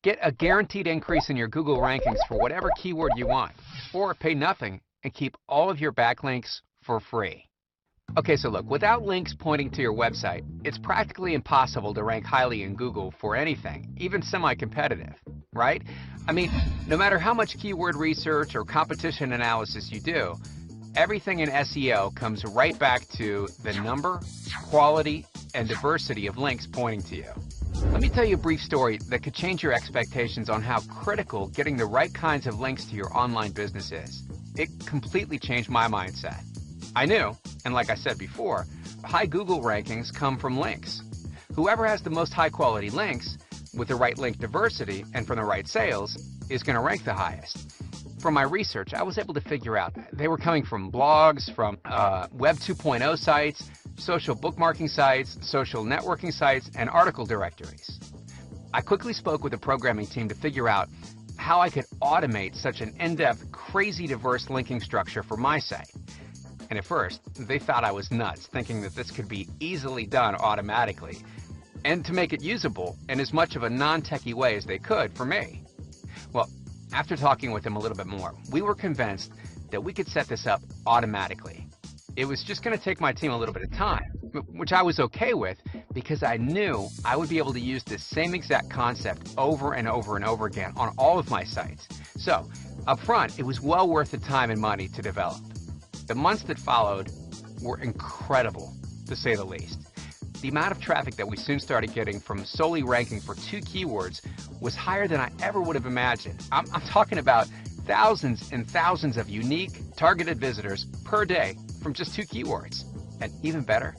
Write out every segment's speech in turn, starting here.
Get a guaranteed increase in your Google rankings for whatever keyword you want, or pay nothing and keep all of your backlinks for free. Okay, so look, without links pointing to your website, it's practically impossible to rank highly in Google for anything, even semi-competitive, right? I mean, no matter how much keyword research or competition analysis you do, everything in SEO comes right back to the number, quality, and diversity of links pointing to you. Let me tell you a brief story that could change your expectations on how critical getting the right kinds of links to your online business is. It completely changed my mindset. I knew, and like I said before, high Google rankings come from links. Whoever has the most high quality links with the right link diversity and from the right sales is going to rank the highest. From my research, I was able to figure out they were coming from blogs, from Web 2.0 sites, social bookmarking sites, social networking sites, and article directories. I quickly spoke with the programming team to figure out how I could automate such an in-depth, crazy diverse linking structure for my site. And at first, they thought I was nuts, thinking that this could be easily done automatically, and to make it usable in as much of a non-techie way as they could for me. Well, after talking with them a little bit more, we were convinced that we could set this up automatically. It was just going to take my team a little bit of time, which I was okay with because I knew I would be able to use this same exact concept over and over and over again on all of my sites. So, up front, it was well worth the time and money to develop. The months that followed were incredible, to say the least. The amount of traffic that we soon started getting from solely ranking for 2 keywords was higher than I ever would have imagined. I'm talking about thousands and thousands of unique, targeted visitors per day from just 2 keywords. And even better,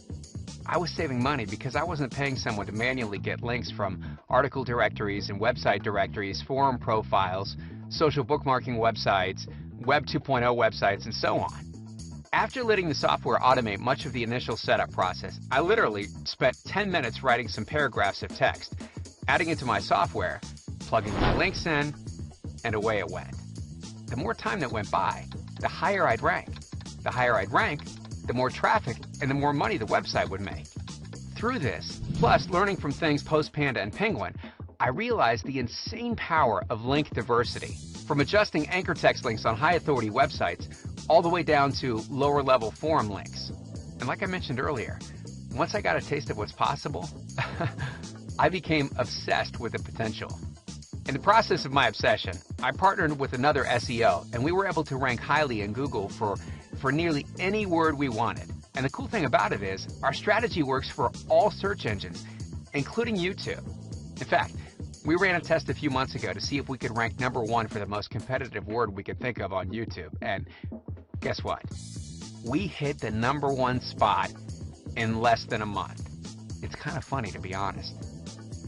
I was saving money because I wasn't paying someone to manually get links from article directories and website directories, forum profiles, social bookmarking websites, Web 2.0 websites, and so on. After letting the software automate much of the initial setup process, I literally spent 10 minutes writing some paragraphs of text, adding it to my software, plugging my links in, and away it went. The more time that went by, the higher I'd rank. The higher I'd rank, the more traffic and the more money the website would make. Through this, plus learning from things post-Panda and Penguin, I realized the insane power of link diversity, from adjusting anchor text links on high authority websites all the way down to lower level forum links. And like I mentioned earlier, once I got a taste of what's possible, I became obsessed with the potential. In the process of my obsession, I partnered with another SEO, and we were able to rank highly in Google for nearly any word we wanted. And the cool thing about it is, our strategy works for all search engines, including YouTube. In fact, we ran a test a few months ago to see if we could rank #1 for the most competitive word we could think of on YouTube. And guess what? We hit the #1 spot in less than a month. It's kind of funny, to be honest.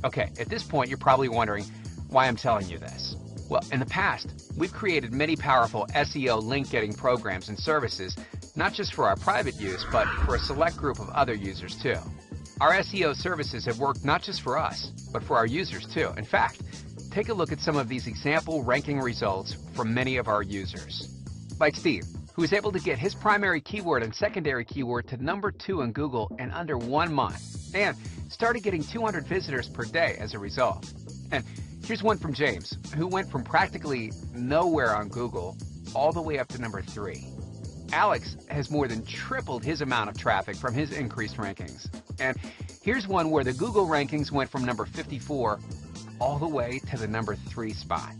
Okay, at this point, you're probably wondering why I'm telling you this. Well, in the past, we've created many powerful SEO link-getting programs and services, not just for our private use, but for a select group of other users too. Our SEO services have worked not just for us, but for our users too. In fact, take a look at some of these example ranking results from many of our users. Like Steve, who was able to get his primary keyword and secondary keyword to #2 in Google in under 1 month, and started getting 200 visitors per day as a result. And here's one from James, who went from practically nowhere on Google all the way up to #3. Alex has more than tripled his amount of traffic from his increased rankings. And here's one where the Google rankings went from #54 all the way to the #3 spot.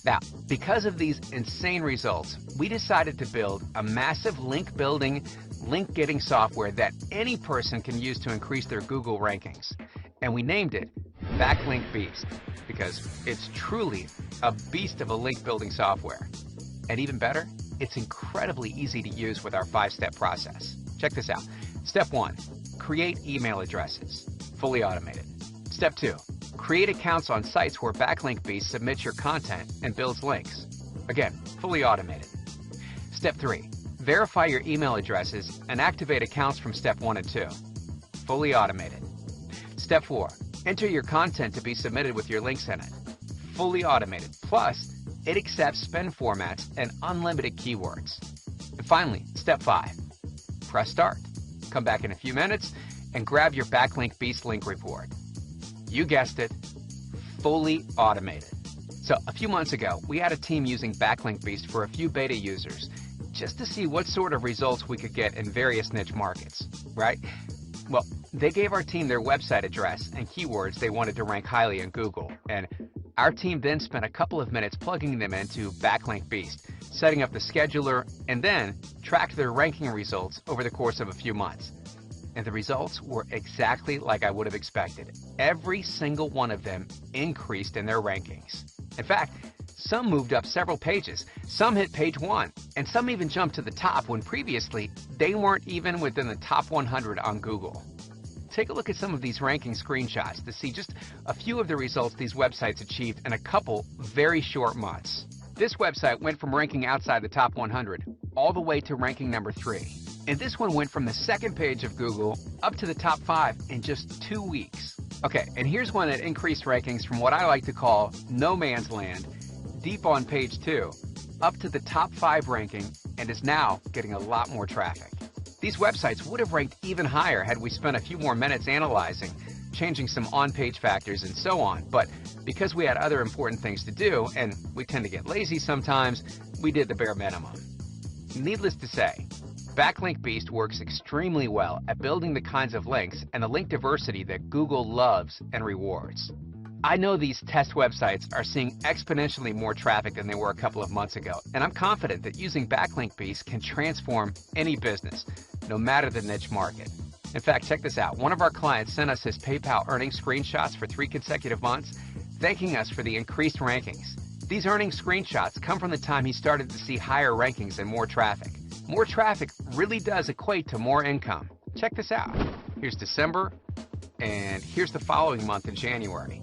Now, because of these insane results, we decided to build a massive link building, link getting software that any person can use to increase their Google rankings. And we named it Backlink Beast, because it's truly a beast of a link building software. And even better, it's incredibly easy to use with our 5-step process. Check this out. Step 1, create email addresses, fully automated. Step 2, create accounts on sites where Backlink Beast submits your content and builds links. Again, fully automated. Step 3, verify your email addresses and activate accounts from step 1 and 2. Fully automated. Step 4, enter your content to be submitted with your links in it. Fully automated. Plus, it accepts spend formats and unlimited keywords. And finally, step 5, press start. Come back in a few minutes and grab your Backlink Beast link report. You guessed it, fully automated. So a few months ago, we had a team using Backlink Beast for a few beta users just to see what sort of results we could get in various niche markets, right? Well, they gave our team their website address and keywords they wanted to rank highly in Google, and our team then spent a couple of minutes plugging them into Backlink Beast, setting up the scheduler, and then tracked their ranking results over the course of a few months. And the results were exactly like I would have expected. Every single one of them increased in their rankings. In fact, some moved up several pages, some hit page 1, and some even jumped to the top when previously they weren't even within the top 100 on Google. Take a look at some of these ranking screenshots to see just a few of the results these websites achieved in a couple very short months. This website went from ranking outside the top 100 all the way to ranking number 3. And this one went from the second page of Google up to the top 5 in just 2 weeks. Okay, and here's one that increased rankings from what I like to call no man's land, deep on page 2, up to the top 5 ranking, and is now getting a lot more traffic. These websites would have ranked even higher had we spent a few more minutes analyzing, changing some on-page factors and so on, but because we had other important things to do, and we tend to get lazy sometimes, we did the bare minimum. Needless to say, Backlink Beast works extremely well at building the kinds of links and the link diversity that Google loves and rewards. I know these test websites are seeing exponentially more traffic than they were a couple of months ago, and I'm confident that using Backlink Beast can transform any business, no matter the niche market. In fact, check this out. One of our clients sent us his PayPal earnings screenshots for 3 consecutive months, thanking us for the increased rankings. These earnings screenshots come from the time he started to see higher rankings and more traffic. More traffic really does equate to more income. Check this out. Here's December, and here's the following month in January.